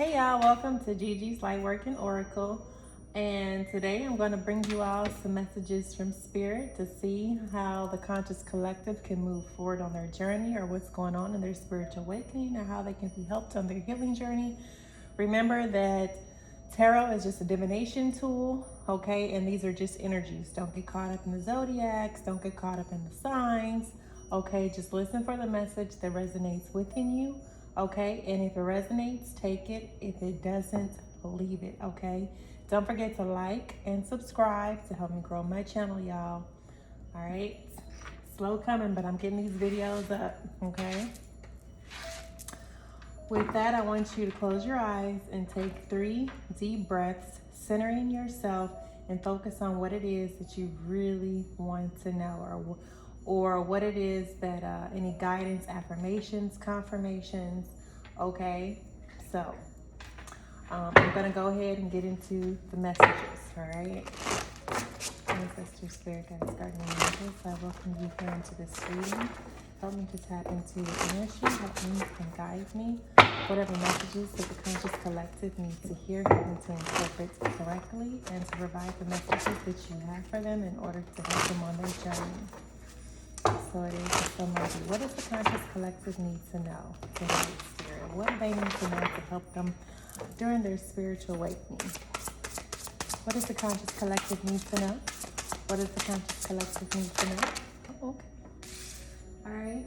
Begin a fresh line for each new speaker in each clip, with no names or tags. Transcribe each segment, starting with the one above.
Hey y'all, welcome to Gigi's Lightworking Oracle. And today I'm going to bring you all some messages from Spirit to see how the conscious collective can move forward on their journey, or what's going on in their spiritual awakening, or how they can be helped on their healing journey. Remember that tarot is just a divination tool, okay? And these are just energies. Don't get caught up in the zodiacs. Don't get caught up in the signs, okay? Just listen for the message that resonates within you. Okay, and if it resonates, take it. If it doesn't, leave it, okay? Don't forget to like and subscribe to help me grow my channel, y'all. All right, slow coming, but I'm getting these videos up, okay? With that, I want you to close your eyes and take 3 deep breaths, centering yourself and focus on what it is that you really want to know, or what it is that any guidance, affirmations, confirmations, okay? So I'm gonna go ahead and get into the messages, all right? Ancestor, Spirit, Guides, Guardian Angels, I welcome you here into this reading. Help me to tap into your energy, help me and guide me. Whatever messages that the conscious collective needs to hear, help me to interpret correctly and to provide the messages that you have for them in order to help them on their journey. So it is for somebody. What does the conscious collective need to know today, Spirit? What do they need to know to help them during their spiritual awakening? What does the conscious collective need to know? What does the conscious collective need to know? Oh, okay. All right.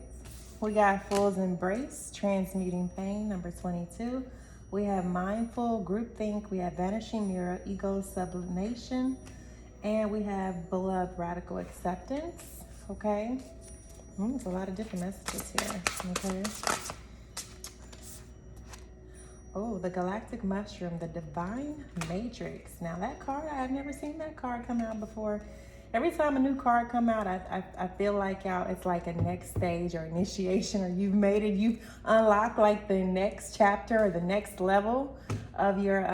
We got Fool's Embrace, Transmuting Pain, number 22. We have Mindful, Groupthink. We have Vanishing Mirror, Ego Sublimation. And we have Beloved, Radical Acceptance. Okay, there's a lot of different messages here, okay? Oh, the Galactic Mushroom, the Divine Matrix. Now that card, I've never seen that card come out before. Every time a new card come out, I feel like y'all, it's like a next stage or initiation, or you've made it, you've unlocked like the next chapter or the next level of your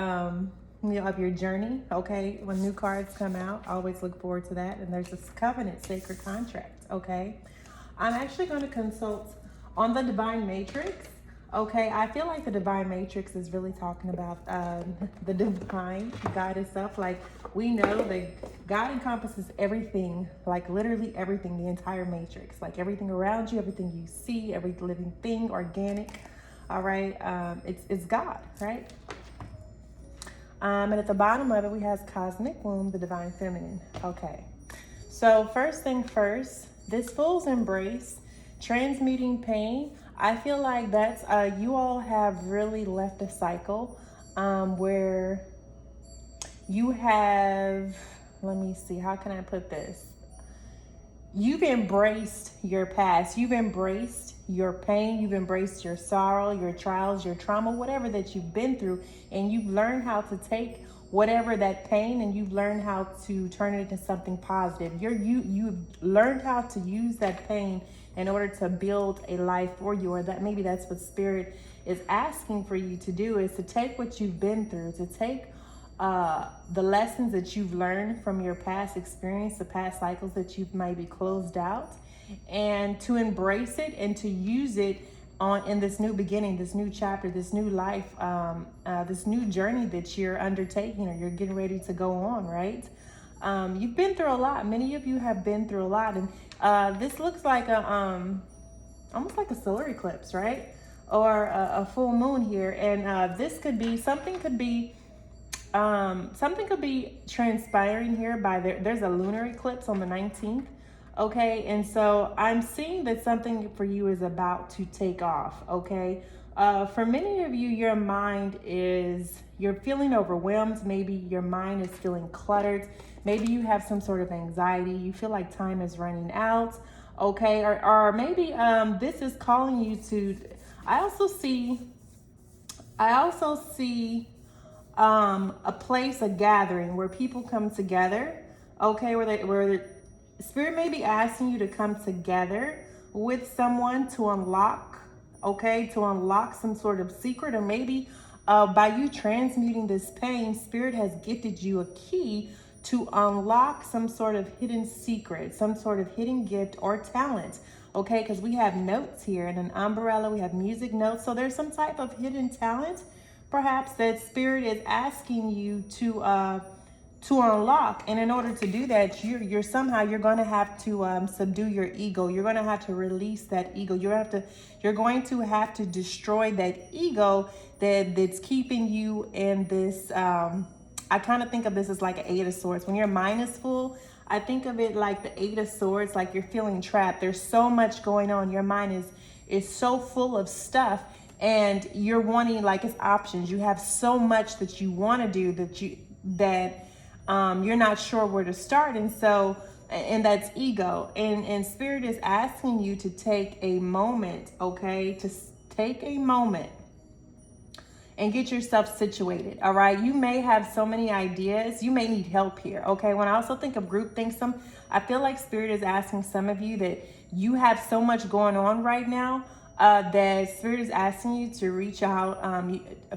of your journey, okay? When new cards come out, I always look forward to that. And there's this covenant, sacred contract, okay? I'm actually going to consult on the Divine Matrix, okay? I feel like the Divine Matrix is really talking about the divine God itself. Like, we know that God encompasses everything, like literally everything, the entire matrix, like everything around you, everything you see, every living thing, organic, all right? It's God, right? And at the bottom of it, we have Cosmic Womb, the Divine Feminine. Okay. So first thing first, this Fool's Embrace, Transmuting Pain, I feel like that's, you all have really left a cycle where you have, let me see, how can I put this? You've embraced your past. You've embraced your pain. You've embraced your sorrow, your trials, your trauma, whatever that you've been through. And you've learned how to take whatever that pain and you've learned how to turn it into something positive. You've learned how to use that pain in order to build a life for you, or that maybe that's what Spirit is asking for you to do, is to take what you've been through, to take the lessons that you've learned from your past experience, the past cycles that you've maybe closed out, and to embrace it and to use it in this new beginning, this new chapter, this new life, this new journey that you're undertaking, or you're getting ready to go on, right? You've been through a lot. Many of you have been through a lot, and this looks like almost like a solar eclipse, right? Or a full moon here, and this could be something could be transpiring here by there's a lunar eclipse on the 19th, okay? And so I'm seeing that something for you is about to take off, okay? For many of you, your mind you're feeling overwhelmed. Maybe your mind is feeling cluttered. Maybe you have some sort of anxiety. You feel like time is running out, okay? Or maybe this is calling you to, I also see a place, a gathering where people come together, okay, where Spirit may be asking you to come together with someone to unlock, okay, to unlock some sort of secret, or maybe by you transmuting this pain, Spirit has gifted you a key to unlock some sort of hidden secret, some sort of hidden gift or talent, okay? Because we have notes here and an umbrella, we have music notes. So there's some type of hidden talent perhaps that spirit is asking you to unlock. And in order to do that, you're going to have to subdue your ego. You're going to have to release that ego. You're going to have to destroy that ego that's keeping you in this. I kind of think of this as like an Eight of Swords. When your mind is full, I think of it like the Eight of Swords, like you're feeling trapped. There's so much going on. Your mind is so full of stuff, and you're wanting, like, it's options. You have so much that you want to do that you're not sure where to start. And that's ego. And spirit is asking you to take a moment, okay? To take a moment and get yourself situated, all right? You may have so many ideas. You may need help here, okay? When I also think of groupthink, I feel like spirit is asking some of you that you have so much going on right now that spirit is asking you to reach out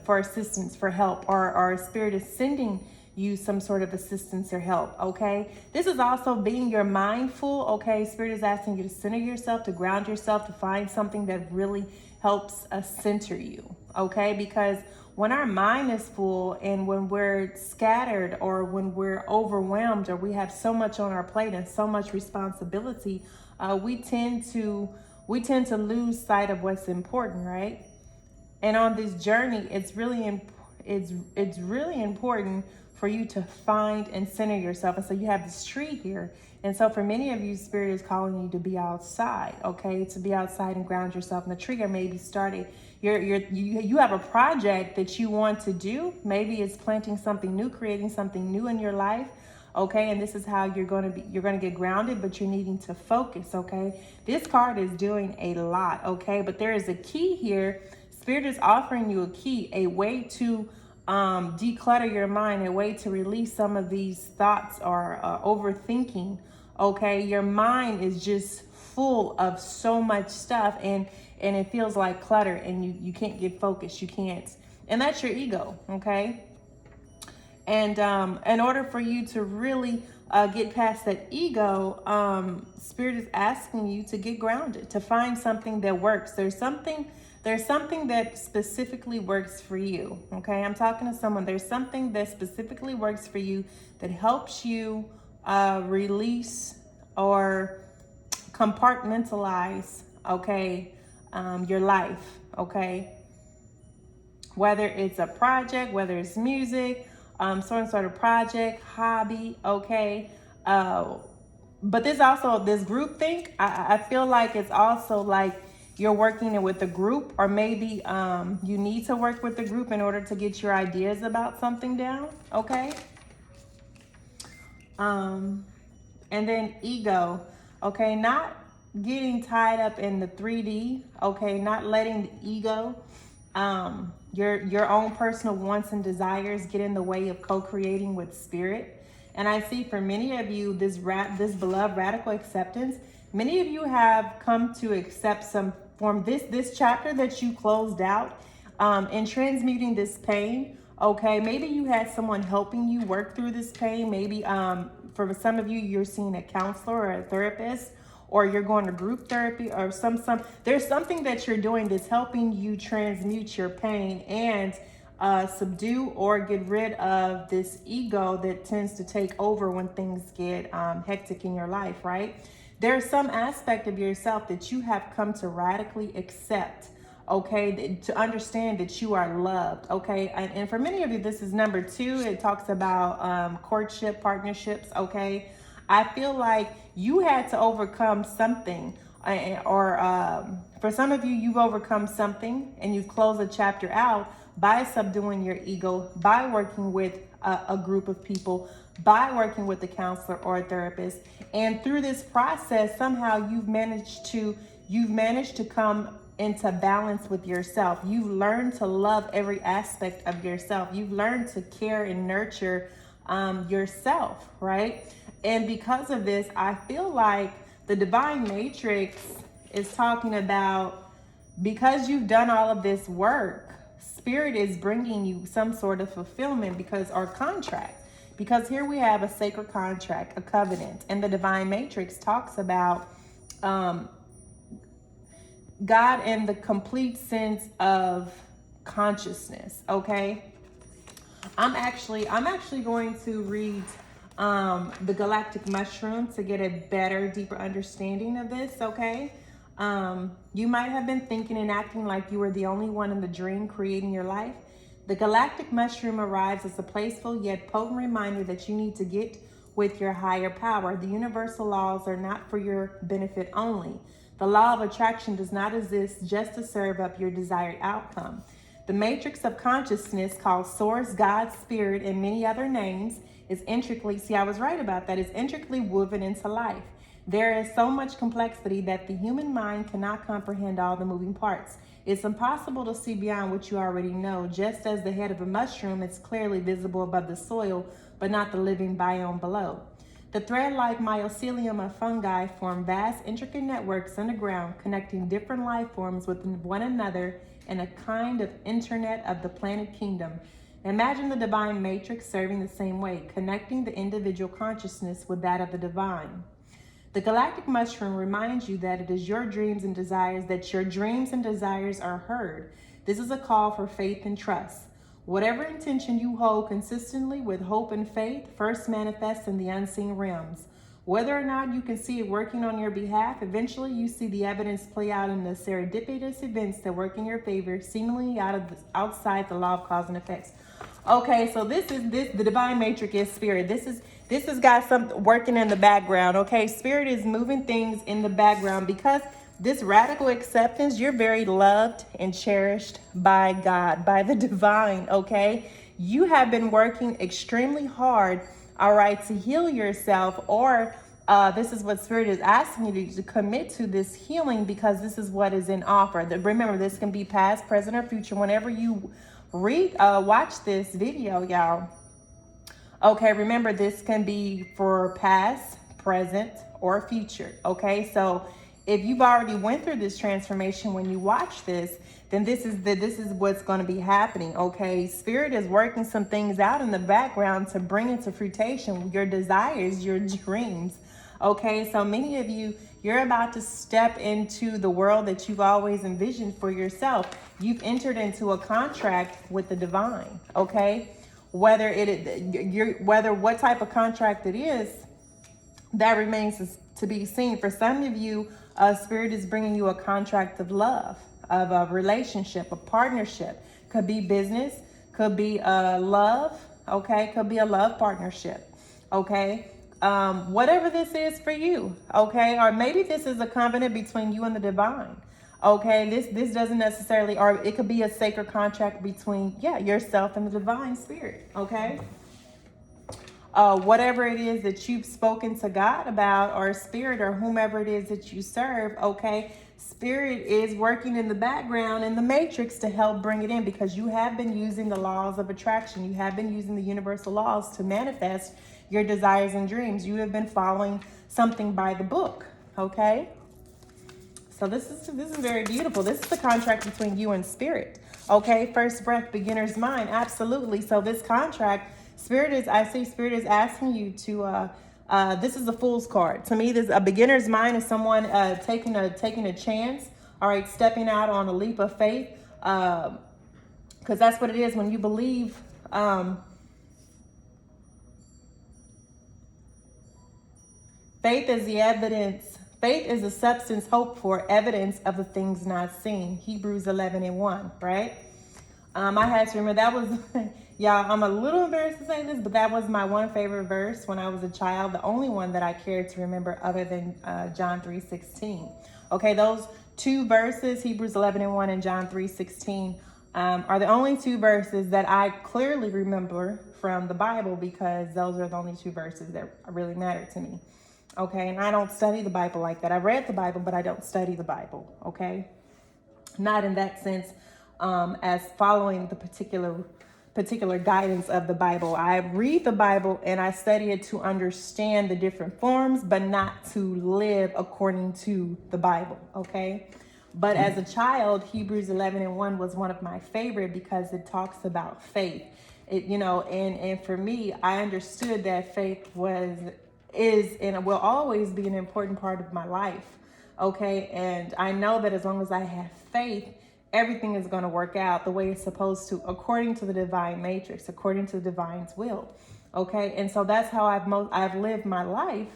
for assistance, for help, or spirit is sending you some sort of assistance or help, okay? This is also being your mindful, okay? Spirit is asking you to center yourself, to ground yourself, to find something that really helps center you, okay? Because when our mind is full and when we're scattered or when we're overwhelmed or we have so much on our plate and so much responsibility, we tend to lose sight of what's important, right? And on this journey, it's really important for you to find and center yourself. And so you have this tree here. And so for many of you, spirit is calling you to be outside, okay? To be outside and ground yourself. And the trigger may be started. You have a project that you want to do. Maybe it's planting something new, creating something new in your life, okay? And this is how you're going to get grounded, but you're needing to focus, okay? This card is doing a lot, okay? But there is a key here. Spirit is offering you a key, a way to declutter your mind, a way to release some of these thoughts or overthinking, okay? Your mind is just full of so much stuff, and it feels like clutter, and you can't get focused. You can't. And that's your ego, okay? And in order for you to really get past that ego, spirit is asking you to get grounded, to find something that works. There's something that specifically works for you, okay? I'm talking to someone. There's something that specifically works for you that helps you release or compartmentalize, okay, your life, okay? Whether it's a project, whether it's music, some sort of project, hobby, okay? But there's also this group think. I feel like it's also like you're working with a group, or maybe you need to work with the group in order to get your ideas about something down, okay? And then ego, okay? Not getting tied up in the 3D, okay? Not letting the ego, your own personal wants and desires get in the way of co-creating with spirit. And I see for many of you, this beloved radical acceptance, many of you have come to accept some form, this chapter that you closed out in transmuting this pain, okay? Maybe you had someone helping you work through this pain. Maybe for some of you, you're seeing a counselor or a therapist, or you're going to group therapy, or there's something that you're doing that's helping you transmute your pain and subdue or get rid of this ego that tends to take over when things get hectic in your life, right? There's some aspect of yourself that you have come to radically accept, okay? To understand that you are loved, okay? And for many of you, this is number 2. It talks about courtship, partnerships, okay? I feel like you had to overcome something, or for some of you, you've overcome something and you've closed a chapter out by subduing your ego, by working with a group of people, by working with a counselor or a therapist. And through this process, somehow you've managed to come into balance with yourself. You've learned to love every aspect of yourself. You've learned to care and nurture yourself, right? And because of this, I feel like the divine matrix is talking about, because you've done all of this work, spirit is bringing you some sort of fulfillment, or contract. Because here we have a sacred contract, a covenant, and the divine matrix talks about God in the complete sense of consciousness. Okay, I'm actually going to read the Galactic Mushroom to get a better, deeper understanding of this. Okay, you might have been thinking and acting like you were the only one in the dream creating your life. The Galactic Mushroom arrives as a playful yet potent reminder that you need to get with your higher power. The universal laws are not for your benefit only. The law of attraction does not exist just to serve up your desired outcome. The matrix of consciousness, called Source, God, Spirit, and many other names, is intricately, see, I was right about that, is intricately woven into life. There is so much complexity that the human mind cannot comprehend all the moving parts. It's impossible to see beyond what you already know. Just as the head of a mushroom is clearly visible above the soil, but not the living biome below. The thread-like mycelium of fungi form vast, intricate networks underground, connecting different life forms with one another in a kind of internet of the planet kingdom. Imagine the divine matrix serving the same way, connecting the individual consciousness with that of the divine. The Galactic Mushroom reminds you that it is your dreams and desires, that your dreams and desires are heard. This is a call for faith and trust. Whatever intention you hold consistently with hope and faith first manifests in the unseen realms. Whether or not you can see it working on your behalf, eventually you see the evidence play out in the serendipitous events that work in your favor, seemingly outside the law of cause and effects. Okay, so the divine matrix is spirit. This has got something working in the background. Okay, spirit is moving things in the background because this radical acceptance, you're very loved and cherished by God, by the divine. Okay, you have been working extremely hard, all right, to heal yourself, or this is what spirit is asking you to commit to, this healing, because this is what is in offer. Remember, this can be past, present, or future. Whenever you watch this video, y'all, okay, remember, this can be for past, present, or future. Okay, so if you've already went through this transformation, when you watch this, then this is what's going to be happening. Okay, spirit is working some things out in the background to bring into fruition your desires, your dreams. Okay, so many of you, you're about to step into the world that you've always envisioned for yourself. You've entered into a contract with the divine. Okay, whether what type of contract it is, that remains to be seen. For some of you, spirit is bringing you a contract of love, of a relationship, a partnership. Could be business, could be love. Okay, could be a love partnership. Okay. Whatever this is for you, okay, or maybe this is a covenant between you and the divine. Okay, this doesn't necessarily, or it could be a sacred contract between yourself and the divine spirit. Okay, whatever it is that you've spoken to God about, or spirit, or whomever it is that you serve. Okay, spirit is working in the background in the matrix to help bring it in, because you have been using the laws of attraction. You have been using the universal laws to manifest your desires and dreams. You have been following something by the book. Okay, so this is very beautiful. This is the contract between you and spirit. Okay, first breath, beginner's mind. Absolutely. So this contract, I see spirit is asking you to this is a fool's card. To me, this a beginner's mind is someone taking a chance, all right, stepping out on a leap of faith, because that's what it is when you believe. Faith is the evidence. Faith is the substance hoped for, evidence of the things not seen. Hebrews 11:1, right? I had to remember that was, y'all, I'm a little embarrassed to say this, but that was my one favorite verse when I was a child. The only one that I cared to remember other than John 3:16. Okay, those two verses, Hebrews 11:1 and John 3:16, are the only two verses that I clearly remember from the Bible, because those are the only two verses that really matter to me. Okay, and I don't study the Bible like that. I read the Bible, but I don't study the Bible. Okay, not in that sense, as following the particular guidance of the Bible. I read the Bible and I study it to understand the different forms, but not to live according to the Bible. Okay, but as a child, Hebrews 11:1 was one of my favorite, because it talks about faith. It, and for me, I understood that faith is and will always be an important part of my life. Okay, and I know that as long as I have faith, everything is going to work out the way it's supposed to, according to the divine matrix, according to the divine's will. Okay. And so that's how I've lived my life.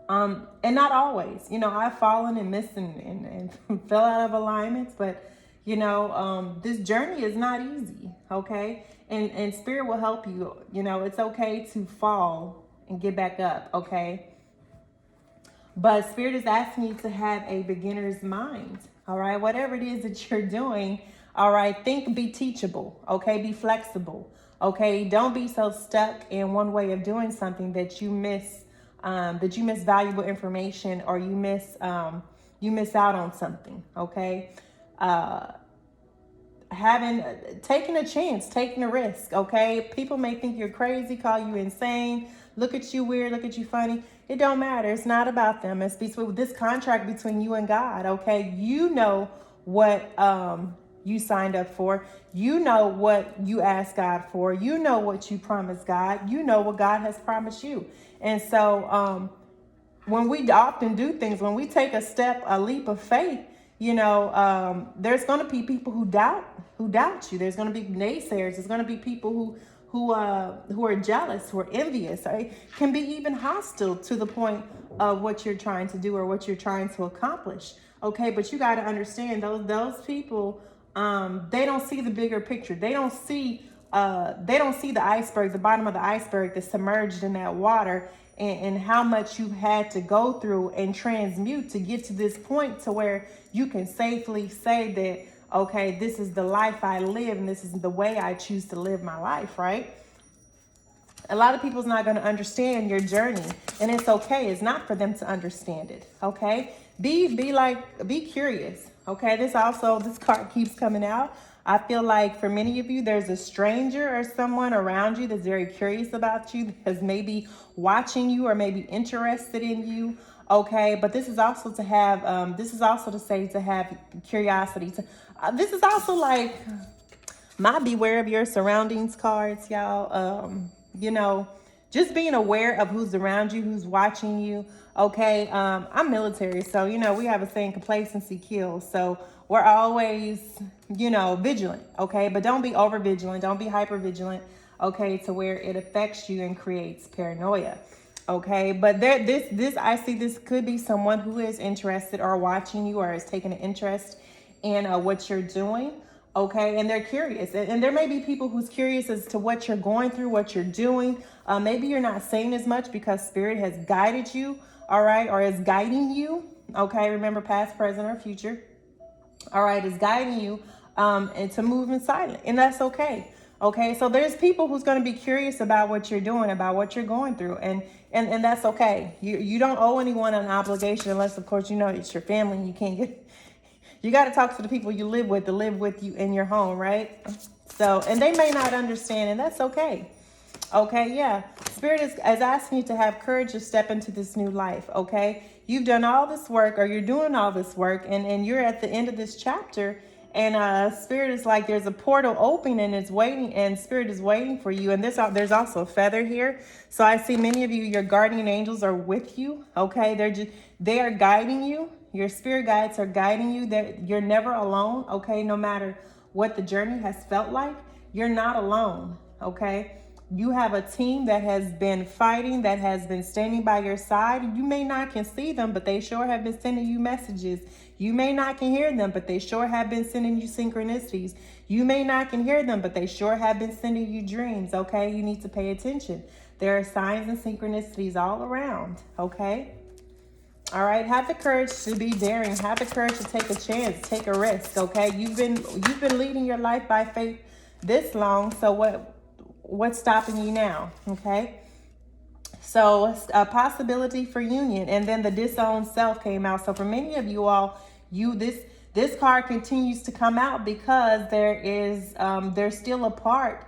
And not always, you know, I've fallen and missed and fell out of alignments, but you know, this journey is not easy. Okay. And spirit will help you. You know, it's okay to fall and get back up. Okay. But spirit is asking you to have a beginner's mind. All right. Whatever it is that you're doing. All right. Be teachable. Okay. Be flexible. Okay. Don't be so stuck in one way of doing something that you miss valuable information, or you miss out on something. Okay. Taking a chance, taking a risk. Okay. People may think you're crazy, call you insane, look at you weird, look at you funny. It don't matter. It's not about them. It's between this contract between you and God. Okay. You know what, you signed up for. You know what you asked God for. You know what you promised God. You know what God has promised you. And so, when we often do things, when we take a leap of faith, you know, there's going to be people who doubt you. There's going to be naysayers. There's going to be people who are jealous, who are envious, right? Can be even hostile to the point of what you're trying to do or what you're trying to accomplish. Okay. But you got to understand those people, they don't see the bigger picture. They don't see the iceberg, the bottom of the iceberg that's submerged in that water, and how much you've had to go through and transmute to get to this point to where you can safely say that, okay, this is the life I live and this is the way I choose to live my life, right? A lot of people's not going to understand your journey, and it's okay. It's not for them to understand it. Okay. Be curious. Okay. This card keeps coming out. I feel like for many of you, there's a stranger or someone around you that's very curious about you, that's maybe watching you or maybe interested in you. Okay. But this is also to have, to have curiosity. This is also like my beware of your surroundings cards, y'all. You know, just being aware of who's around you, who's watching you. Okay. I'm military. So, you know, we have a saying, complacency kills. So we're always, you know, vigilant. Okay. But don't be over vigilant. Don't be hyper vigilant. Okay. To where it affects you and creates paranoia. Okay. But I see this could be someone who is interested or watching you or is taking an interest in what you're doing. Okay. And they're curious. And there may be people who's curious as to what you're going through, what you're doing. Maybe you're not saying as much because spirit has guided you. All right. Or is guiding you. Okay. Remember, past, present, or future. All right. Is guiding you and to move in silent. And that's okay. Okay. So there's people who's going to be curious about what you're doing, about what you're going through. And that's okay. You don't owe anyone an obligation unless, of course, you know, it's your family and you can't get. You got to talk to the people you live with to live with you in your home, right? So, and they may not understand, and that's okay. Okay, yeah. Spirit is asking you to have courage to step into this new life, okay? You've done all this work, or you're doing all this work, and you're at the end of this chapter, and Spirit is like there's a portal open, and it's waiting, and Spirit is waiting for you. And there's also a feather here. So I see many of you, your guardian angels are with you, okay? They are guiding you. Your spirit guides are guiding you. That you're never alone, okay? No matter what the journey has felt like, you're not alone, okay? You have a team that has been fighting, that has been standing by your side. You may not can see them, but they sure have been sending you messages. You may not can hear them, but they sure have been sending you synchronicities. You may not can hear them, but they sure have been sending you dreams, okay? You need to pay attention. There are signs and synchronicities all around, okay? All right, have the courage to be daring. Have the courage to take a chance, take a risk. Okay, you've been leading your life by faith this long. So what's stopping you now? Okay, so a possibility for union, and then the disowned self came out. So for many of you all, this card continues to come out because there's still a part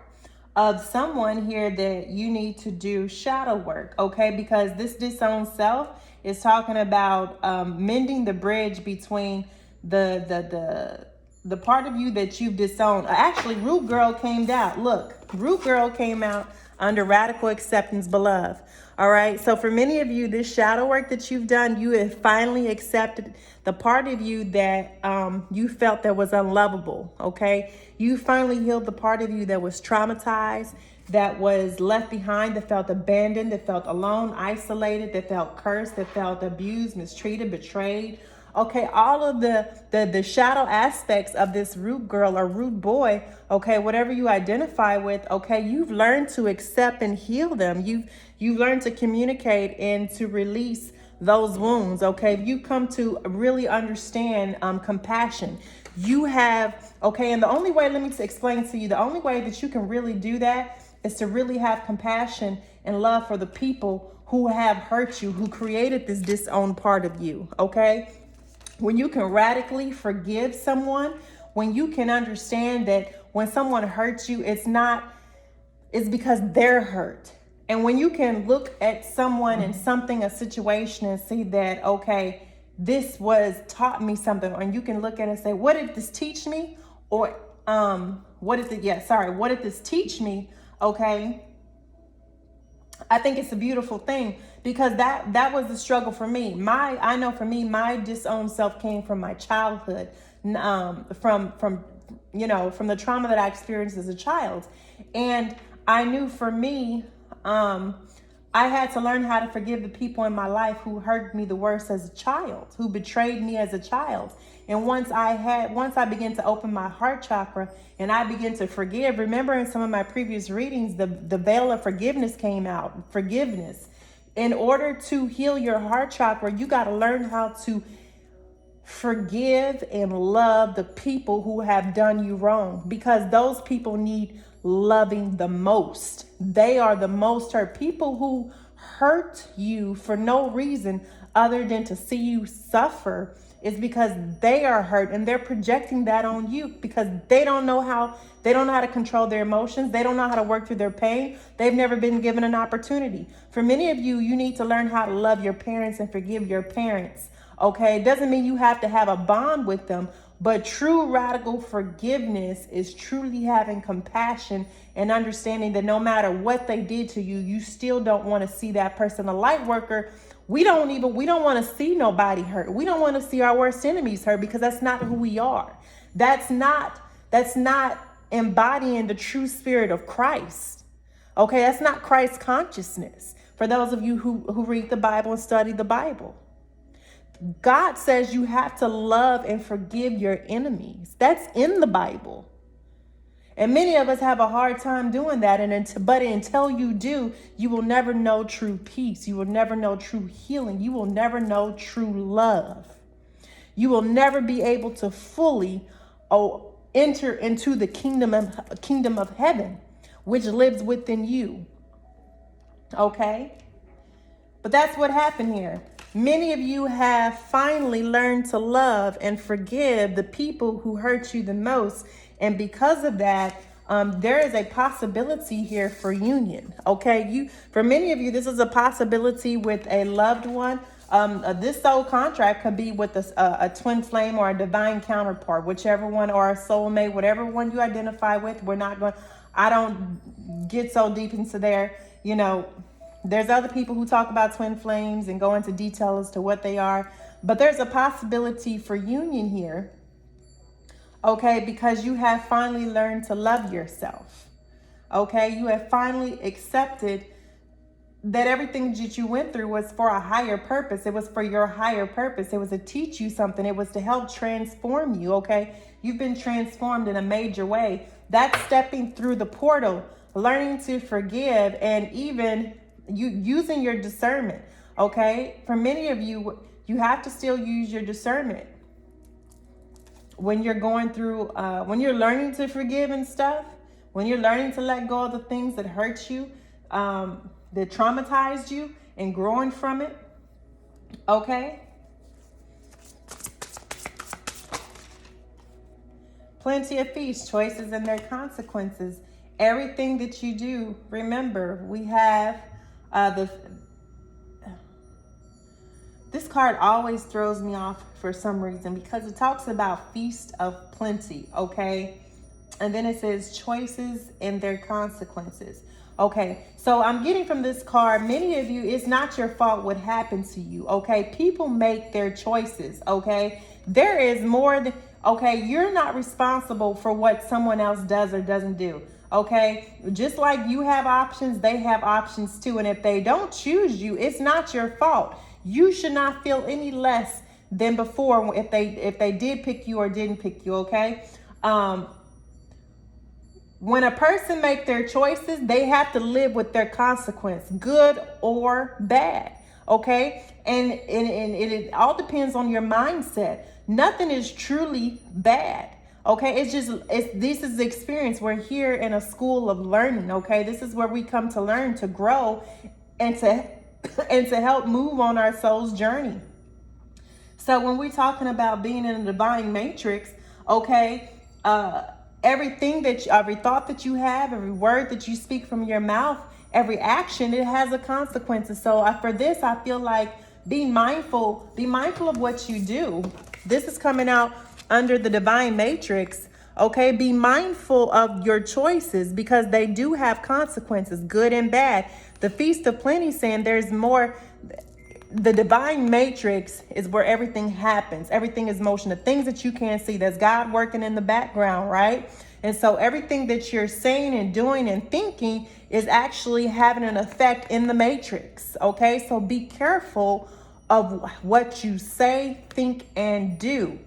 of someone here that you need to do shadow work. Okay, because this disowned self is talking about mending the bridge between the part of you that you've disowned. Actually, Root Girl came out. Look, Root Girl came out. under radical acceptance, beloved. All right. So for many of you, this shadow work that you've done, you have finally accepted the part of you that you felt that was unlovable. Okay. You finally healed the part of you that was traumatized, that was left behind, that felt abandoned, that felt alone, isolated, that felt cursed, that felt abused, mistreated, betrayed. Okay, all of the shadow aspects of this root girl or root boy, okay, whatever you identify with, okay, you've learned to accept and heal them. You've learned to communicate and to release those wounds, okay? You come to really understand compassion. You have, okay, and the only way, let me explain to you, the only way that you can really do that is to really have compassion and love for the people who have hurt you, who created this disowned part of you, okay? When you can radically forgive someone, when you can understand that when someone hurts you, it's because they're hurt. And when you can look at someone and something, a situation, and see that, okay, this was taught me something, and you can look at it and say, what did this teach me? Or what did this teach me? Okay. I think it's a beautiful thing, because that was the struggle for me. I know for me, my disowned self came from my childhood, from the trauma that I experienced as a child. And I knew for me, I had to learn how to forgive the people in my life who hurt me the worst as a child, who betrayed me as a child. And once I began to open my heart chakra and I began to forgive, remember in some of my previous readings, the veil of forgiveness came out, forgiveness. In order to heal your heart chakra, you got to learn how to forgive and love the people who have done you wrong, because those people need loving the most. They are the most hurt. People who hurt you for no reason other than to see you suffer is because they are hurt, and they're projecting that on you because they don't know how to control their emotions. They don't know how to work through their pain. They've never been given an opportunity. For many of you, you need to learn how to love your parents and forgive your parents. Okay, it doesn't mean you have to have a bond with them, but true radical forgiveness is truly having compassion and understanding that no matter what they did to you, you still don't want to see that person. A light worker, we don't want to see nobody hurt. We don't want to see our worst enemies hurt, because that's not who we are. That's not embodying the true spirit of Christ. Okay, that's not Christ consciousness. For those of you who read the Bible and study the Bible, God says you have to love and forgive your enemies. That's in the Bible. And many of us have a hard time doing that. But until you do, you will never know true peace. You will never know true healing. You will never know true love. You will never be able to fully enter into the kingdom of heaven, which lives within you. Okay? But that's what happened here. Many of you have finally learned to love and forgive the people who hurt you the most. And because of that, there is a possibility here for union. Okay, for many of you, this is a possibility with a loved one. This soul contract could be with a twin flame or a divine counterpart, whichever one, or a soulmate, whatever one you identify with. I don't get so deep into there. There's other people who talk about twin flames and go into detail as to what they are, but there's a possibility for union here. Okay, because you have finally learned to love yourself. Okay, you have finally accepted that everything that you went through was for a higher purpose. It was for your higher purpose. It was to teach you something. It was to help transform you. Okay, you've been transformed in a major way. That's stepping through the portal, learning to forgive, and even you using your discernment. Okay, for many of you, you have to still use your discernment when you're going through, when you're learning to forgive and stuff, when you're learning to let go of the things that hurt you, that traumatized you, and growing from it. Okay. Plenty of feast, choices and their consequences. Everything that you do, remember, we have this card always throws me off for some reason, because it talks about feast of plenty. Okay. And then it says choices and their consequences. Okay, so I'm getting from this card, many of you, it's not your fault what happened to you. Okay, people make their choices. Okay, there is more than, okay, you're not responsible for what someone else does or doesn't do. Okay, just like you have options, they have options too. And if they don't choose you, it's not your fault. You should not feel any less than before if they did pick you or didn't pick you. Okay. When a person make their choices, they have to live with their consequence, good or bad. Okay. And it all depends on your mindset. Nothing is truly bad. Okay. This is the experience. We're here in a school of learning. Okay. This is where we come to learn, to grow, and to and to help move on our soul's journey. So when we're talking about being in a divine matrix, okay, every thought that you have, every word that you speak from your mouth, every action, it has a consequence. So for this, I feel like be mindful of what you do. This is coming out under the divine matrix. Okay, be mindful of your choices because they do have consequences, good and bad. The Feast of Plenty saying there's more. The divine matrix is where everything happens. Everything is motion. The things that you can't see, there's God working in the background, right? And so everything that you're saying and doing and thinking is actually having an effect in the matrix. Okay, so be careful of what you say, think, and do.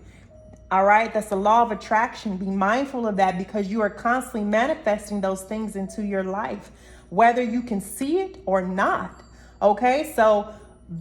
All right, that's the law of attraction. Be mindful of that because you are constantly manifesting those things into your life, whether you can see it or not. Okay, so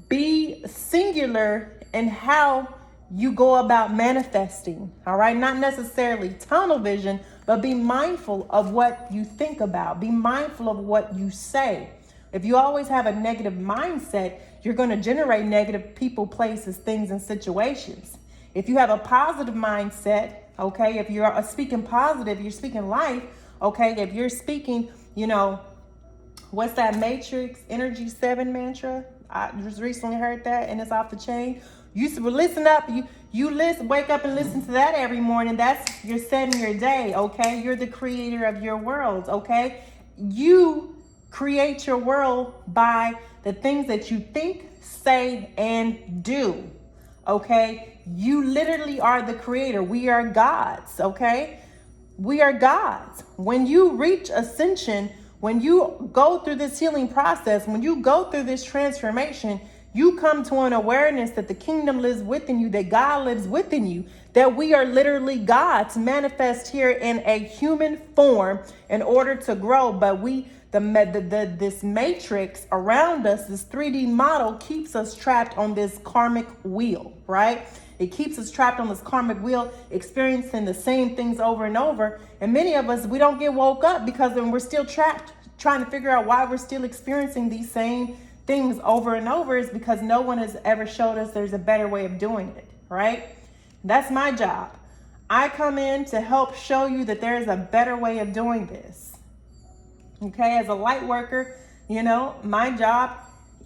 be singular in how you go about manifesting. All right, not necessarily tunnel vision, but be mindful of what you think about. Be mindful of what you say. If you always have a negative mindset, you're going to generate negative people, places, things, and situations. If you have a positive mindset, okay, if you're speaking positive, you're speaking life, okay, if you're speaking, what's that Matrix Energy 7 mantra? I just recently heard that and it's off the chain. You listen up, wake up and listen to that every morning. That's you're setting your day, okay? You're the creator of your world, okay? You create your world by the things that you think, say, and do. Okay, you literally are the creator. We are gods. Okay, we are gods. When you reach ascension, when you go through this healing process, when you go through this transformation, you come to an awareness that the kingdom lives within you, that God lives within you, that we are literally gods manifest here in a human form in order to grow. But this matrix around us, this 3D model keeps us trapped on this karmic wheel, right? It keeps us trapped on this karmic wheel, experiencing the same things over and over. And many of us, we don't get woke up because then we're still trapped trying to figure out why we're still experiencing these same things over and over is because no one has ever showed us there's a better way of doing it, right? That's my job. I come in to help show you that there is a better way of doing this. Okay, as a light worker, my job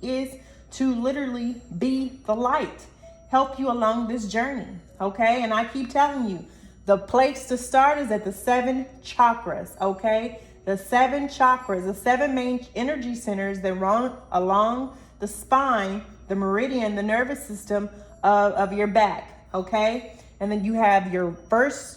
is to literally be the light, help you along this journey. Okay, and I keep telling you, the place to start is at the 7 chakras. Okay, the 7 chakras, the 7 main energy centers that run along the spine, the meridian, the nervous system of your back. Okay, and then you have your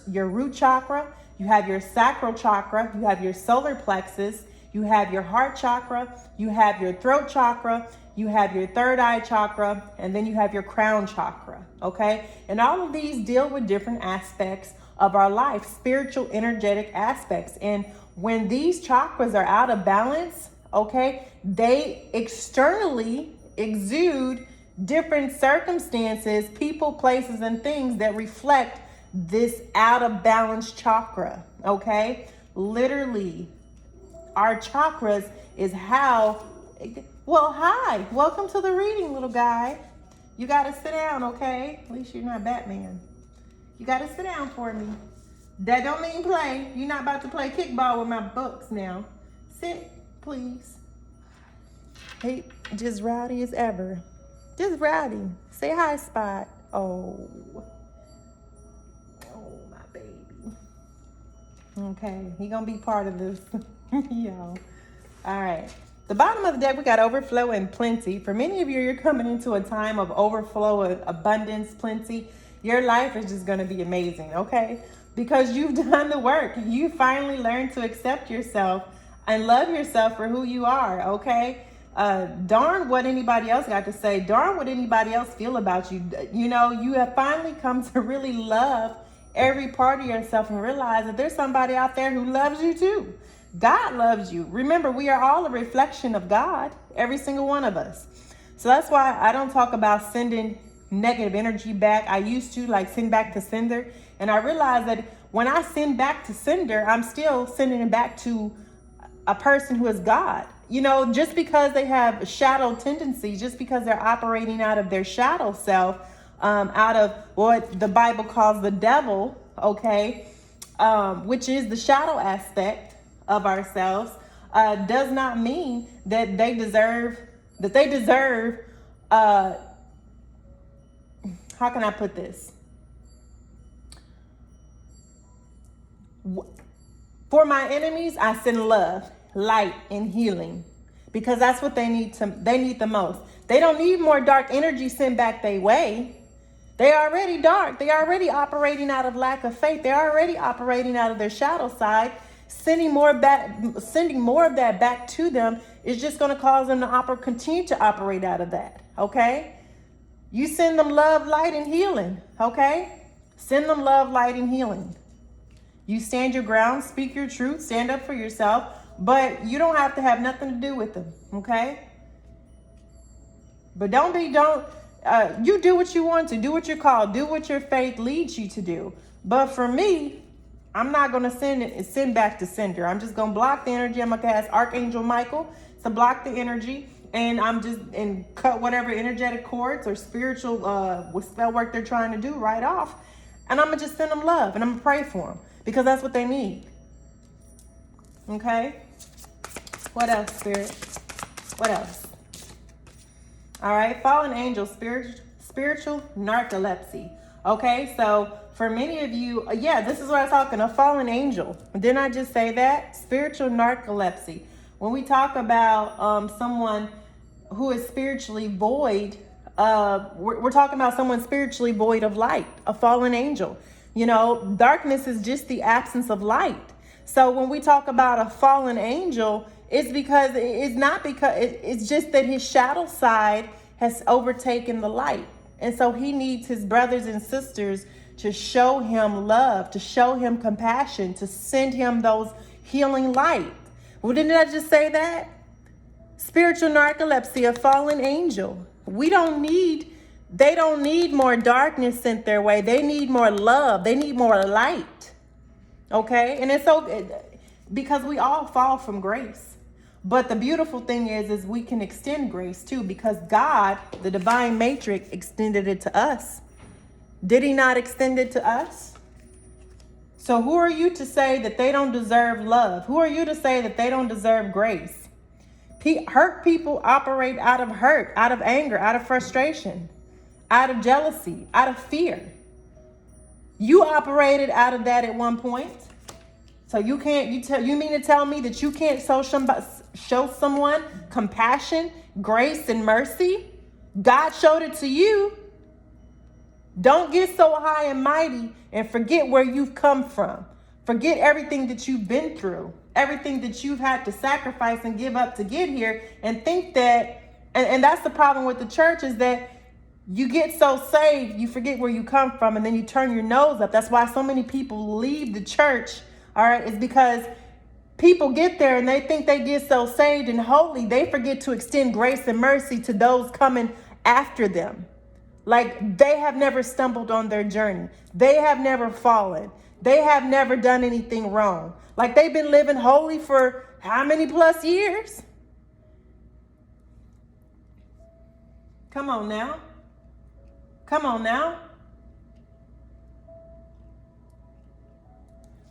root chakra. You have your sacral chakra, you have your solar plexus, you have your heart chakra, you have your throat chakra, you have your third eye chakra, and then you have your crown chakra, okay? And all of these deal with different aspects of our life, spiritual, energetic aspects. And when these chakras are out of balance, okay, they externally exude different circumstances, people, places, and things that reflect this out of balance chakra, okay? Literally, our chakras is how, well, hi, welcome to the reading, little guy. You got to sit down, okay? At least you're not Batman. You got to sit down for me. That don't mean play. You're not about to play kickball with my books now. Sit, please. Hey, just rowdy as ever. Just rowdy. Say hi, Spot. Oh, my baby. Okay, he gonna be part of this. Yo. All right. The bottom of the deck, we got overflow and plenty. For many of you, you're coming into a time of overflow, of abundance, plenty. Your life is just gonna be amazing, okay? Because you've done the work. You finally learned to accept yourself and love yourself for who you are, okay? Darn what anybody else got to say. Darn what anybody else feel about you. You know, you have finally come to really love every part of yourself and realize that there's somebody out there who loves you too. God loves you. Remember, we are all a reflection of God, every single one of us. So that's why I don't talk about sending negative energy back. I used to, like, send back to sender. And I realized that when I send back to sender, I'm still sending it back to a person who is God. You know, just because they have shadow tendencies, just because they're operating out of their shadow self, out of what the Bible calls the devil, okay, which is the shadow aspect of ourselves, does not mean that they deserve, how can I put this? For my enemies, I send love, light, and healing, because that's what they need the most. They don't need more dark energy sent back their way. They already dark. They already operating out of lack of faith. They're already operating out of their shadow side. Sending more of that back to them is just going to cause them to continue to operate out of that. Okay? You send them love, light, and healing. Okay? Send them love, light, and healing. You stand your ground, speak your truth, stand up for yourself, but you don't have to have nothing to do with them. Okay? But you do what you want to, do what you're called, do what your faith leads you to do. But for me, I'm not going to send back to sender. I'm just going to block the energy. I'm going to ask Archangel Michael to block the energy. And cut whatever energetic cords or spiritual spell work they're trying to do right off. And I'm going to just send them love. And I'm going to pray for them. Because that's what they need. Okay? What else, Spirit? What else? All right. Fallen angel, spiritual narcolepsy. Okay, so for many of you, this is what I'm talking, a fallen angel. Didn't I just say that? Spiritual narcolepsy. When we talk about someone who is spiritually void, we're talking about someone spiritually void of light, a fallen angel. You know, darkness is just the absence of light. So when we talk about a fallen angel, it's just that his shadow side has overtaken the light. And so he needs his brothers and sisters to show him love, to show him compassion, to send him those healing light. Well, didn't I just say that? Spiritual narcolepsy, a fallen angel. They don't need more darkness sent their way. They need more love. They need more light. Okay? And it's so, because we all fall from grace. But the beautiful thing is we can extend grace too, because God, the divine matrix, extended it to us. Did he not extend it to us? So who are you to say that they don't deserve love? Who are you to say that they don't deserve grace? Hurt people operate out of hurt, out of anger, out of frustration, out of jealousy, out of fear. You operated out of that at one point. So you mean to tell me that you can't show someone compassion, grace, and mercy? God showed it to you. Don't get so high and mighty and forget where you've come from. Forget everything that you've been through, everything that you've had to sacrifice and give up to get here, and think that, and that's the problem with the church, is that you get so saved, you forget where you come from, and then you turn your nose up. That's why so many people leave the church, all right, is because people get there and they think they get so saved and holy, they forget to extend grace and mercy to those coming after them. Like, they have never stumbled on their journey. They have never fallen. They have never done anything wrong. Like, they've been living holy for how many plus years? Come on now. Come on now.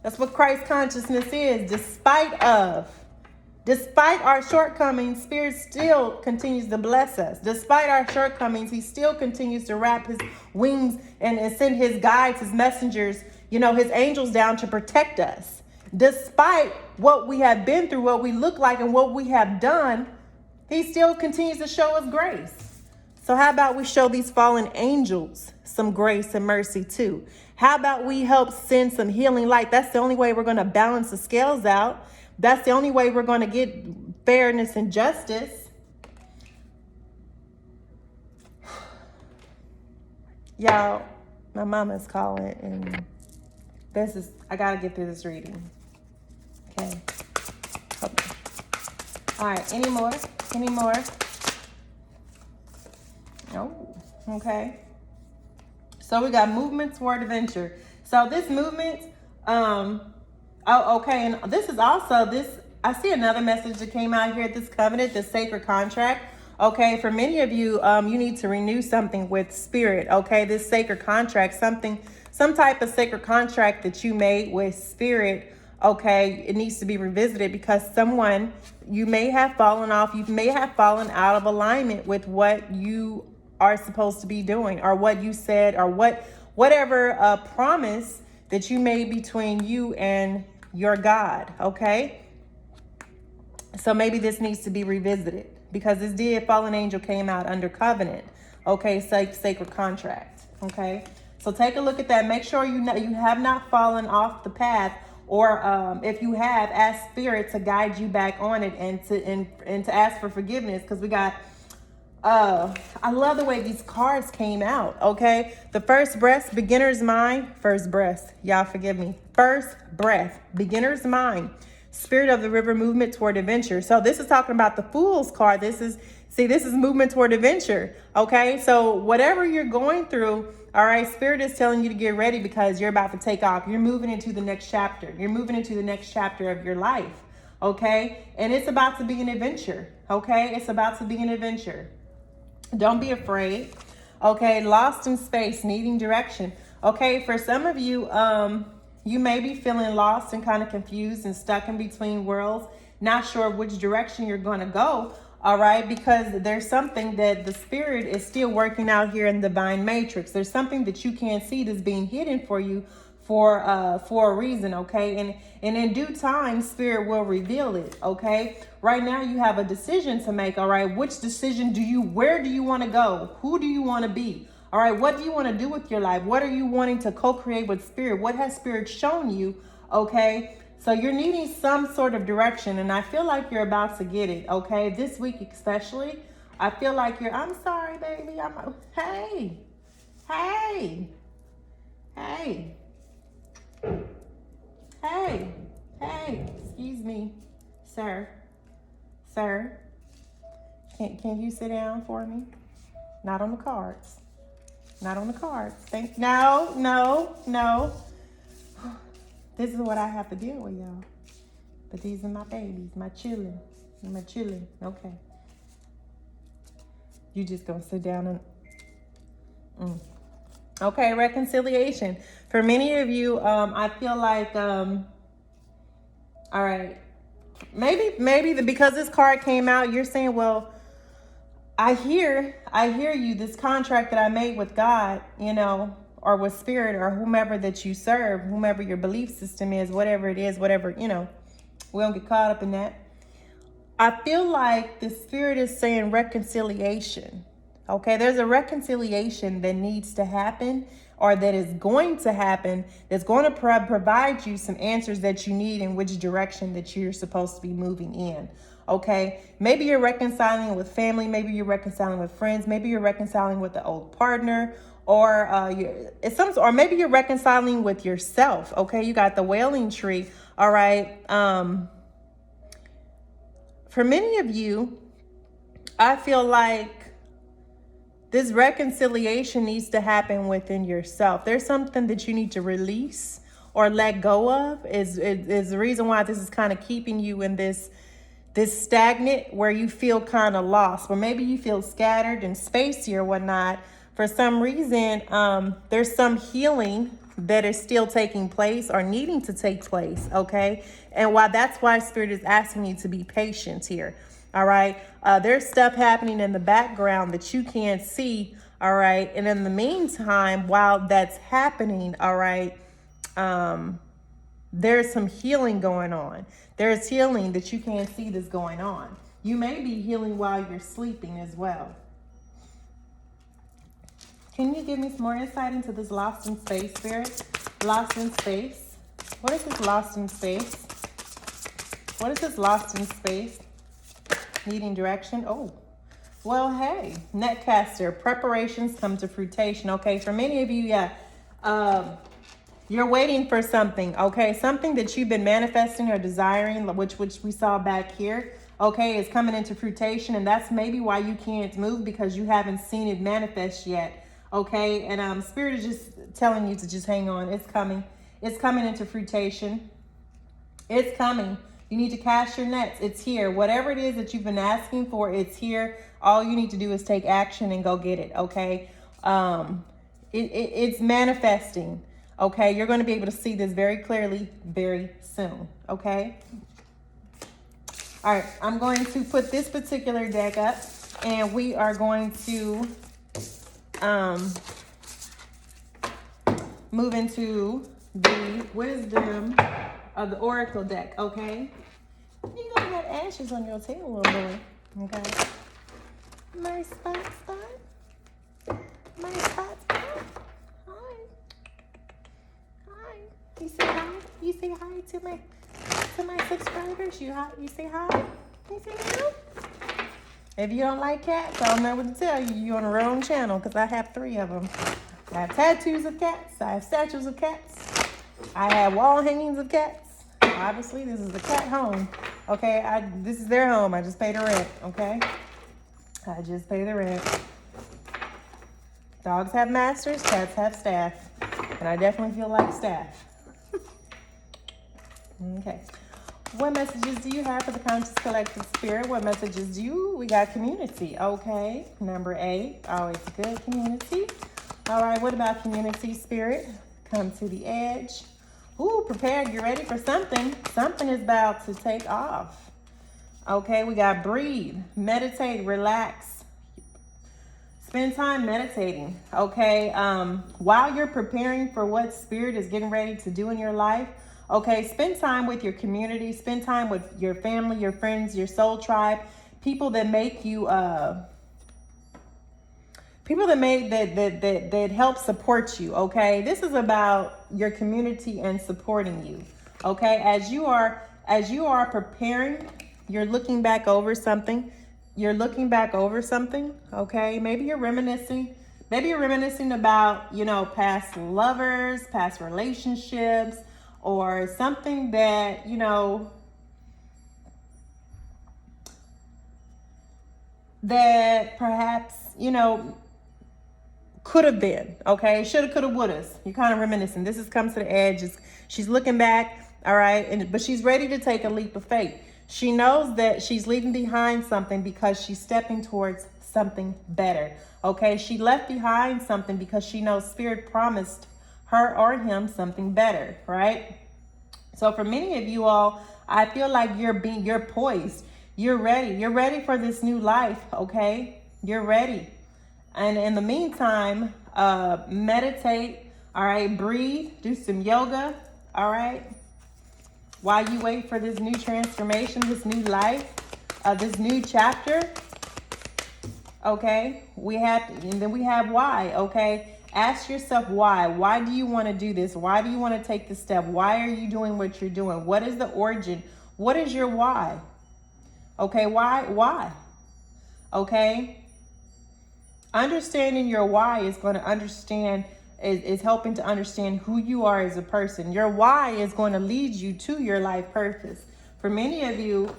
That's what Christ consciousness is. Despite our shortcomings, Spirit still continues to bless us. Despite our shortcomings, he still continues to wrap his wings and send his guides, his messengers, his angels down to protect us. despite what we have been through, what we look like, and what we have done, he still continues to show us grace. So how about we show these fallen angels some grace and mercy too? How about we help send some healing light? That's the only way we're going to balance the scales out. That's the only way we're going to get fairness and justice. Y'all, my mama's calling, and I got to get through this reading. Okay. All right. Any more? Any more? Oh, okay. So we got movement toward adventure. So this movement, okay. And this is also I see another message that came out here, this covenant, this sacred contract. Okay. For many of you, you need to renew something with spirit. Okay. This sacred contract, some type of sacred contract that you made with spirit. Okay. It needs to be revisited because you may have fallen off. You may have fallen out of alignment with what you are supposed to be doing, or what you said, or whatever promise that you made between you and your God. Okay. So maybe this needs to be revisited because this fallen angel came out under covenant. Okay. Sacred contract. Okay. So take a look at that. Make sure you have not fallen off the path, or if you have, ask spirit to guide you back on it, and to ask for forgiveness, because we got I love the way these cards came out. Okay. The first breath, beginner's mind. First breath. Y'all forgive me. First breath, beginner's mind. Spirit of the river, movement toward adventure. So this is talking about the Fool's card. This is movement toward adventure. Okay. So whatever you're going through, all right, spirit is telling you to get ready because you're about to take off. You're moving into the next chapter. You're moving into the next chapter of your life. Okay. And it's about to be an adventure. Okay. It's about to be an adventure. Don't be afraid. Okay. Lost in space, needing direction. Okay. For some of you, you may be feeling lost and kind of confused and stuck in between worlds, not sure which direction you're going to go. All right. Because there's something that the spirit is still working out here in the divine matrix. There's something that you can't see that's being hidden for you for a reason. Okay. And in due time, spirit will reveal it. Okay. Right now you have a decision to make. All right. Which decision where do you want to go? Who do you want to be? All right. What do you want to do with your life? What are you wanting to co-create with spirit? What has spirit shown you? Okay. So you're needing some sort of direction, and I feel like you're about to get it. Okay. This week, especially, I feel like I'm sorry, baby. Hey, excuse me, sir, can you sit down for me? Not on the cards. No. This is what I have to deal with, y'all. But these are my babies, my children. Okay. You just gonna sit down and... Okay, reconciliation. For many of you, I feel like, all right, maybe because this card came out, you're saying, well, I hear you, this contract that I made with God, or with spirit, or whomever that you serve, whomever your belief system is, whatever it is, we don't get caught up in that. I feel like the spirit is saying reconciliation. Okay, there's a reconciliation that needs to happen, or that is going to happen, that's going to provide you some answers that you need in which direction that you're supposed to be moving in. Okay, maybe you're reconciling with family, maybe you're reconciling with friends, maybe you're reconciling with an old partner, or maybe you're reconciling with yourself. Okay, you got the wailing tree. All right. For many of you, I feel like this reconciliation needs to happen within yourself. There's something that you need to release or let go of. Is the reason why this is kind of keeping you in this stagnant, where you feel kind of lost, or maybe you feel scattered and spacey or whatnot. For some reason, there's some healing that is still taking place or needing to take place. Okay. And that's why spirit is asking you to be patient here. All right. There's stuff happening in the background that you can't see. All right. And in the meantime, while that's happening, all right, there's some healing going on. There's healing that you can't see that's going on. You may be healing while you're sleeping as well. Can you give me some more insight into this lost in space, Spirit? Lost in space. What is this lost in space? What is this lost in space? Needing direction. Oh, well, hey, netcaster. Preparations come to fruition. Okay, for many of you, yeah, you're waiting for something. Okay, something that you've been manifesting or desiring, which we saw back here. Okay, is coming into fruition, and that's maybe why you can't move, because you haven't seen it manifest yet. Okay, and Spirit is just telling you to just hang on. It's coming. It's coming into fruition. It's coming. You need to cast your nets. It's here. Whatever it is that you've been asking for, it's here. All you need to do is take action and go get it. Okay, it's manifesting. Okay, you're going to be able to see this very clearly very soon. Okay. All right, I'm going to put this particular deck up, and we are going to move into the wisdom of the oracle deck. Okay, you gonna have ashes on your tail, little boy. Okay, my spot. My spot. Hi. You say hi. You say hi to my subscribers. You say hi. You say hi. If you don't like cats, I don't know what to tell you. You're on the wrong channel, because I have 3 of them. I have tattoos of cats. I have statues of cats. I have wall hangings of cats. Obviously, this is a cat home. Okay, this is their home. I just pay the rent. Okay, I just pay the rent. Dogs have masters. Cats have staff, and I definitely feel like staff. Okay. What messages do you have for the conscious collective spirit? What messages we got community. Okay. Number 8. Always good, community. All right. What about community, spirit? Come to the edge. Ooh, prepared. You're ready for something. Something is about to take off. Okay. We got breathe, meditate, relax. Spend time meditating. Okay. While you're preparing for what spirit is getting ready to do in your life, okay, spend time with your community, spend time with your family, your friends, your soul tribe, people that make you, people that help support you. Okay, this is about your community and supporting you. Okay, as you are preparing, you're looking back over something. Okay, maybe you're reminiscing about, past lovers, past relationships, or something that, that perhaps, could have been, okay? Shoulda, coulda, woulda. You're kind of reminiscing. This comes to the edge. She's looking back, all right? But she's ready to take a leap of faith. She knows that she's leaving behind something because she's stepping towards something better, okay? She left behind something because she knows Spirit promised her or him something better, right? So for many of you all, I feel like you're poised. You're ready for this new life, okay? You're ready. And in the meantime, meditate, all right? Breathe, do some yoga, all right? While you wait for this new transformation, this new life, this new chapter, okay? And then we have why, okay? Ask yourself why. Why do you want to do this? Why do you want to take this step? Why are you doing what you're doing? What is the origin? What is your why? Okay, why? Okay? Understanding your why is going to is helping to understand who you are as a person. Your why is going to lead you to your life purpose. For many of you,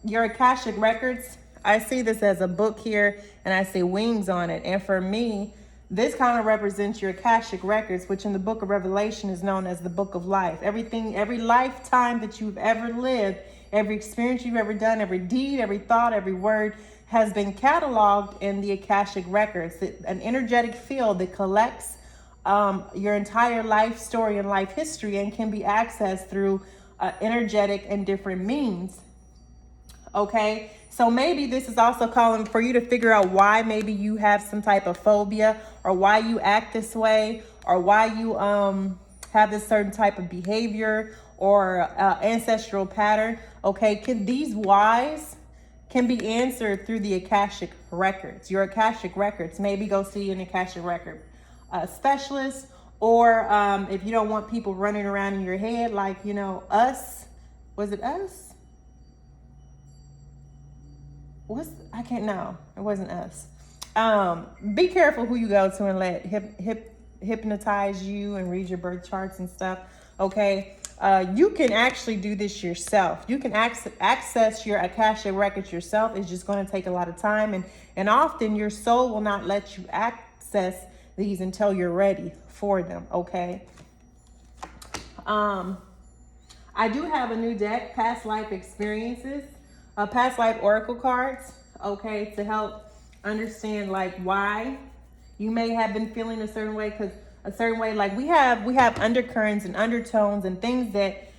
your Akashic Records, I see this as a book here, and I see wings on it. And for me, this kind of represents your Akashic Records, which in the book of Revelation is known as the book of life. Every lifetime that you've ever lived, every experience you've ever done, every deed, every thought, every word has been cataloged in the Akashic Records, an energetic field that collects your entire life story and life history and can be accessed through energetic and different means. Okay, so maybe this is also calling for you to figure out why maybe you have some type of phobia, or why you act this way, or why you have this certain type of behavior or ancestral pattern, okay, these whys can be answered through the Akashic Records. Your Akashic Records, maybe go see an Akashic Record specialist, or if you don't want people running around in your head like, you know, us. Was it us? I can't know. It wasn't us. Be careful who you go to and let hypnotize you and read your birth charts and stuff. Okay. You can actually do this yourself. You can access your Akashic Records yourself. It's just going to take a lot of time. And often your soul will not let you access these until you're ready for them. Okay. I do have a new deck, Past Life Experiences, Past Life Oracle cards. Okay. To help understand like why you may have been feeling a certain way, because a certain way, like we have undercurrents and undertones and things that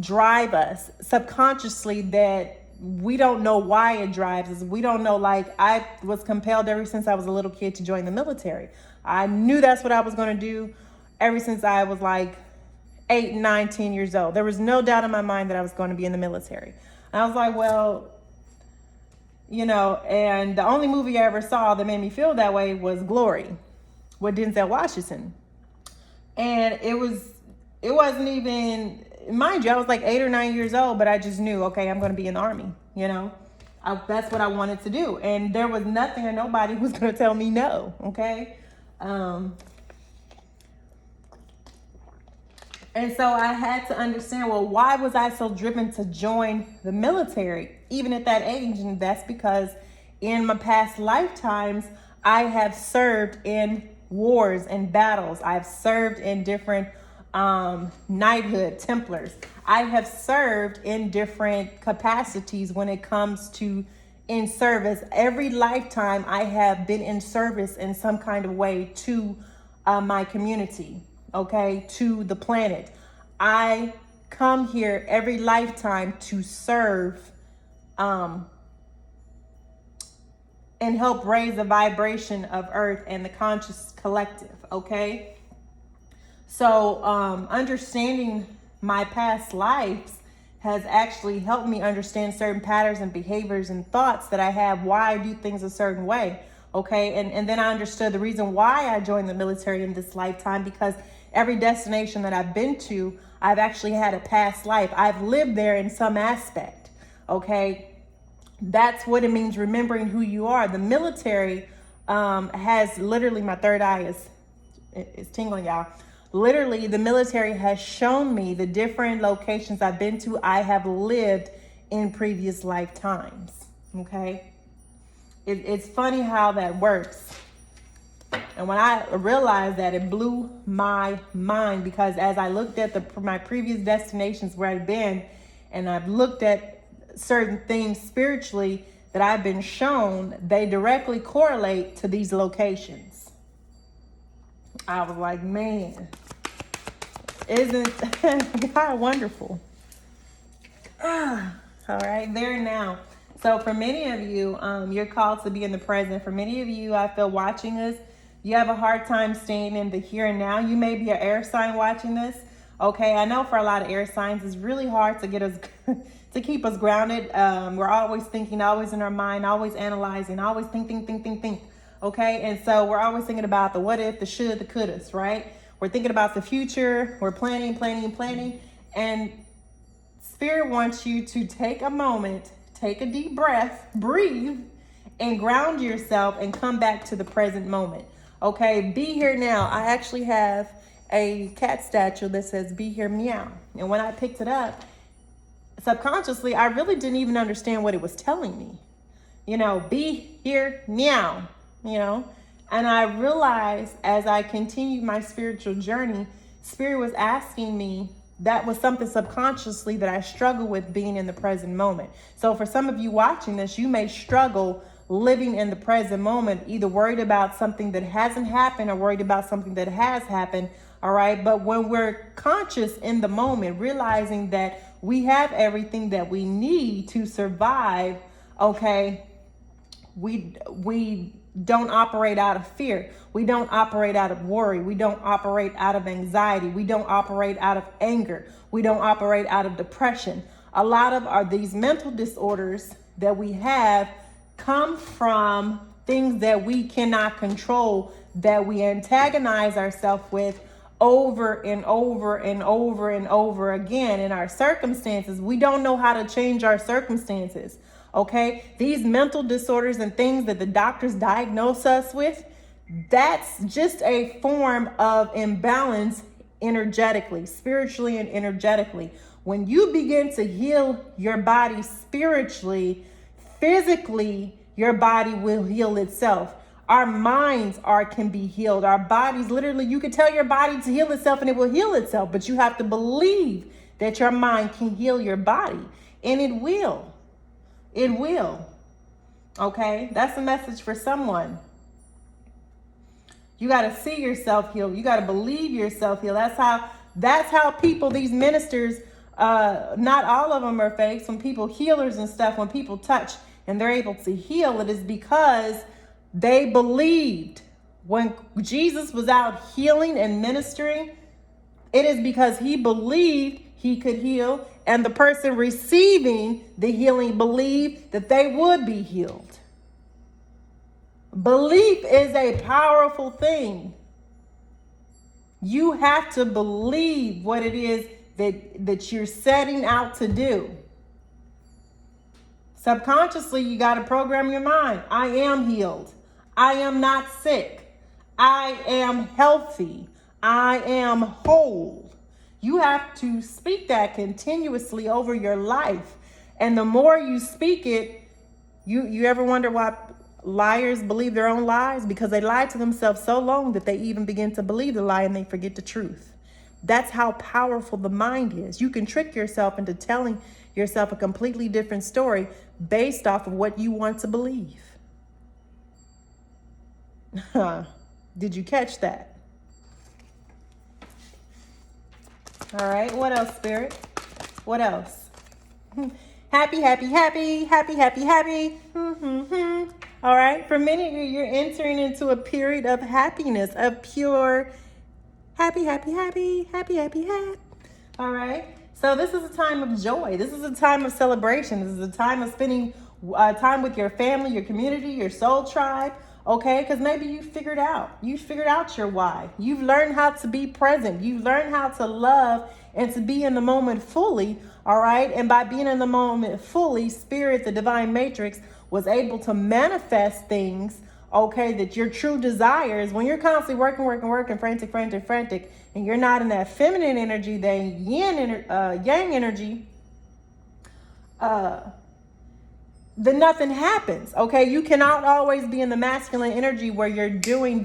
drive us subconsciously that we don't know why it drives us. We don't know, like I was compelled ever since I was a little kid to join the military. I knew that's what I was going to do ever since I was like 8, 9, 10 years old. There was no doubt in my mind that I was going to be in the military. And I was like, well, you know, and the only movie I ever saw that made me feel that way was Glory with Denzel Washington. And it wasn't even, mind you, I was like 8 or 9 years old, but I just knew, okay, I'm going to be in the Army, you know. That's what I wanted to do. And there was nothing or nobody who was going to tell me no, okay. And so I had to understand, well, why was I so driven to join the military, even at that age? And that's because in my past lifetimes, I have served in wars and battles. I've served in different knighthood, Templars. I have served in different capacities when it comes to in service. Every lifetime I have been in service in some kind of way to my community, okay, to the planet. I come here every lifetime to serve and help raise the vibration of Earth and the conscious collective, okay? So understanding my past lives has actually helped me understand certain patterns and behaviors and thoughts that I have, why I do things a certain way, okay? And then I understood the reason why I joined the military in this lifetime, because every destination that I've been to, I've actually had a past life. I've lived there in some aspect, okay? That's what it means, remembering who you are. The military has literally, my third eye is tingling, y'all. Literally, the military has shown me the different locations I've been to. I have lived in previous lifetimes, okay? It's funny how that works. And when I realized that, it blew my mind, because as I looked at my previous destinations where I've been, and I've looked at certain things spiritually that I've been shown, they directly correlate to these locations. I was like, man, isn't God wonderful? All right, there now. So for many of you, you're called to be in the present. For many of you, I feel watching this, you have a hard time staying in the here and now. You may be an air sign watching this. Okay, I know for a lot of air signs, it's really hard to get us, to keep us grounded. We're always thinking, always in our mind, always analyzing, always think. Okay, and so we're always thinking about the what if, the should, the couldas, right? We're thinking about the future. We're planning. And Spirit wants you to take a moment, take a deep breath, breathe, and ground yourself and come back to the present moment. Okay, be here now. I actually have a cat statue that says be here meow. And when I picked it up, subconsciously, I really didn't even understand what it was telling me. You know, be here meow, you know. And I realized as I continued my spiritual journey, Spirit was asking me, that was something subconsciously that I struggle with, being in the present moment. So for some of you watching this, you may struggle living in the present moment, either worried about something that hasn't happened or worried about something that has happened. All right. But when we're conscious in the moment, realizing that we have everything that we need to survive, okay, we don't operate out of fear. We don't operate out of worry. We don't operate out of anxiety. We don't operate out of anger. We don't operate out of depression. A lot of these mental disorders that we have come from things that we cannot control, that we antagonize ourselves with over and over and over and over again in our circumstances. We don't know how to change our circumstances. Okay, these mental disorders and things that the doctors diagnose us with, that's just a form of imbalance energetically, spiritually and energetically. When you begin to heal your body spiritually, physically, your body will heal itself. Our minds can be healed. Our bodies, literally, you can tell your body to heal itself and it will heal itself, but you have to believe that your mind can heal your body, and it will. It will. Okay, that's a message for someone. You got to see yourself healed. You got to believe yourself healed. That's how people, these ministers, not all of them are fakes. When people, healers and stuff, when people touch and they're able to heal, it is because they believed. When Jesus was out healing and ministering, it is because he believed he could heal, and the person receiving the healing believed that they would be healed. Belief is a powerful thing. You have to believe what it is that you're setting out to do. Subconsciously, you got to program your mind. I am healed. I am not sick. I am healthy. I am whole. You have to speak that continuously over your life. And the more you speak it, you ever wonder why liars believe their own lies? Because they lie to themselves so long that they even begin to believe the lie and they forget the truth. That's how powerful the mind is. You can trick yourself into telling yourself a completely different story based off of what you want to believe. Did you catch that? All right, what else, Spirit? What else? Happy, happy, happy, happy, happy, happy. All right, for many of you, you're entering into a period of happiness, of pure happy, happy, happy, happy, happy, happy. All right, so this is a time of joy. This is a time of celebration. This is a time of spending time with your family, your community, your soul tribe. Okay, because maybe you figured out your why. You've learned how to be present. You've learned how to love and to be in the moment fully. All right, and by being in the moment fully, Spirit, the divine matrix, was able to manifest things, okay, that your true desires, when you're constantly working, frantic, and you're not in that feminine energy, that yang energy, then nothing happens, okay? You cannot always be in the masculine energy where you're doing.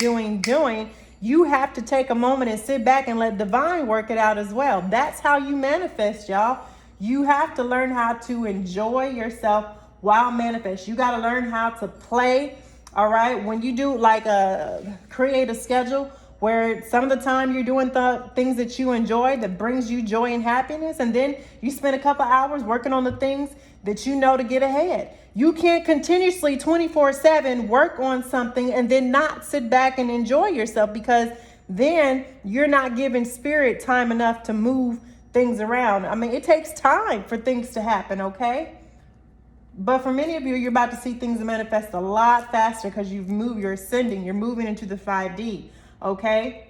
You have to take a moment and sit back and let divine work it out as well. That's how you manifest, y'all. You have to learn how to enjoy yourself while manifest. You got to learn how to play, all right? When you do create a schedule where some of the time you're doing the things that you enjoy, that brings you joy and happiness, and then you spend a couple hours working on the things that you know to get ahead. You can't continuously 24/7 work on something and then not sit back and enjoy yourself, because then you're not giving Spirit time enough to move things around. I mean, it takes time for things to happen, okay? But for many of you, you're about to see things manifest a lot faster because you're ascending, you're moving into the 5D, okay?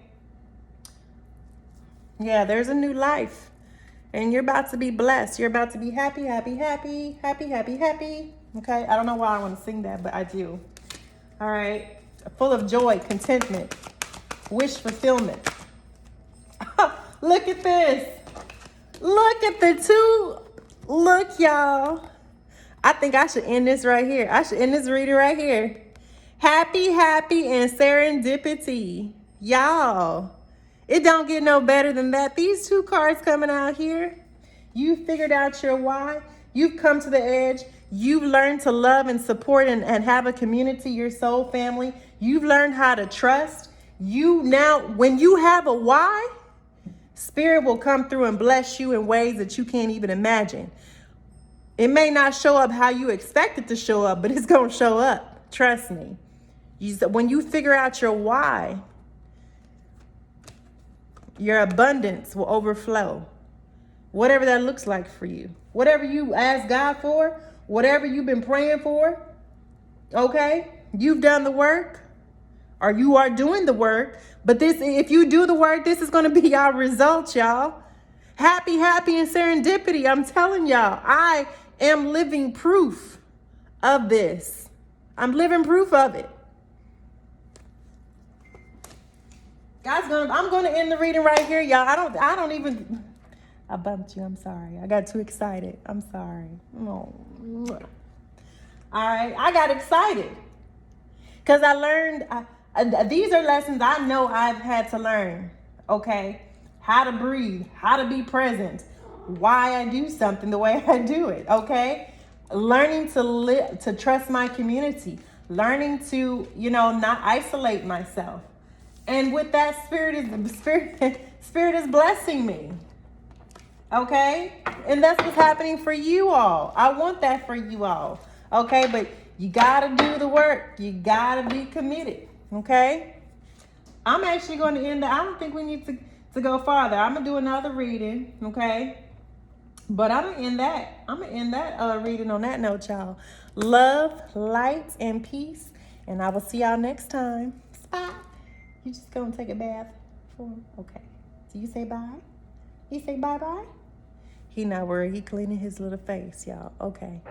Yeah, there's a new life. And you're about to be blessed. You're about to be happy, happy, happy, happy, happy, happy. Okay, I don't know why I want to sing that, but I do. All right, full of joy, contentment, wish fulfillment. Look at this. Look at the two. Look, y'all. I think I should end this right here. I should end this reading right here. Happy, happy, and serendipity. Y'all, it don't get no better than that. These two cards coming out here. You figured out your why. You've come to the edge. You've learned to love and support and have a community, your soul family. You've learned how to trust. When you have a why, Spirit will come through and bless you in ways that you can't even imagine. It may not show up how you expect it to show up, but it's going to show up. Trust me. When you figure out your why, your abundance will overflow. Whatever that looks like for you. Whatever you ask God for, whatever you've been praying for, okay? You've done the work, or you are doing the work. But if you do the work, this is going to be our results, y'all. Happy, and serendipity. I'm telling y'all, I am living proof of this. I'm living proof of it. I'm going to end the reading right here, y'all. I bumped you. I'm sorry. I got too excited. I'm sorry. Oh. All right. I got excited because I learned. These are lessons I know I've had to learn. Okay. How to breathe, how to be present, why I do something the way I do it. Okay. Learning to trust my community, learning to, not isolate myself. And with that, spirit is blessing me. Okay? And that's what's happening for you all. I want that for you all. Okay? But you got to do the work. You got to be committed. Okay? I'm actually going to end I don't think we need to go farther. I'm going to do another reading. Okay? But I'm going to end that reading on that note, y'all. Love, light, and peace. And I will see y'all next time. Bye. You just going to take a bath? Okay. Do you say bye? He say bye-bye? He not worried. He cleaning his little face, y'all. Okay.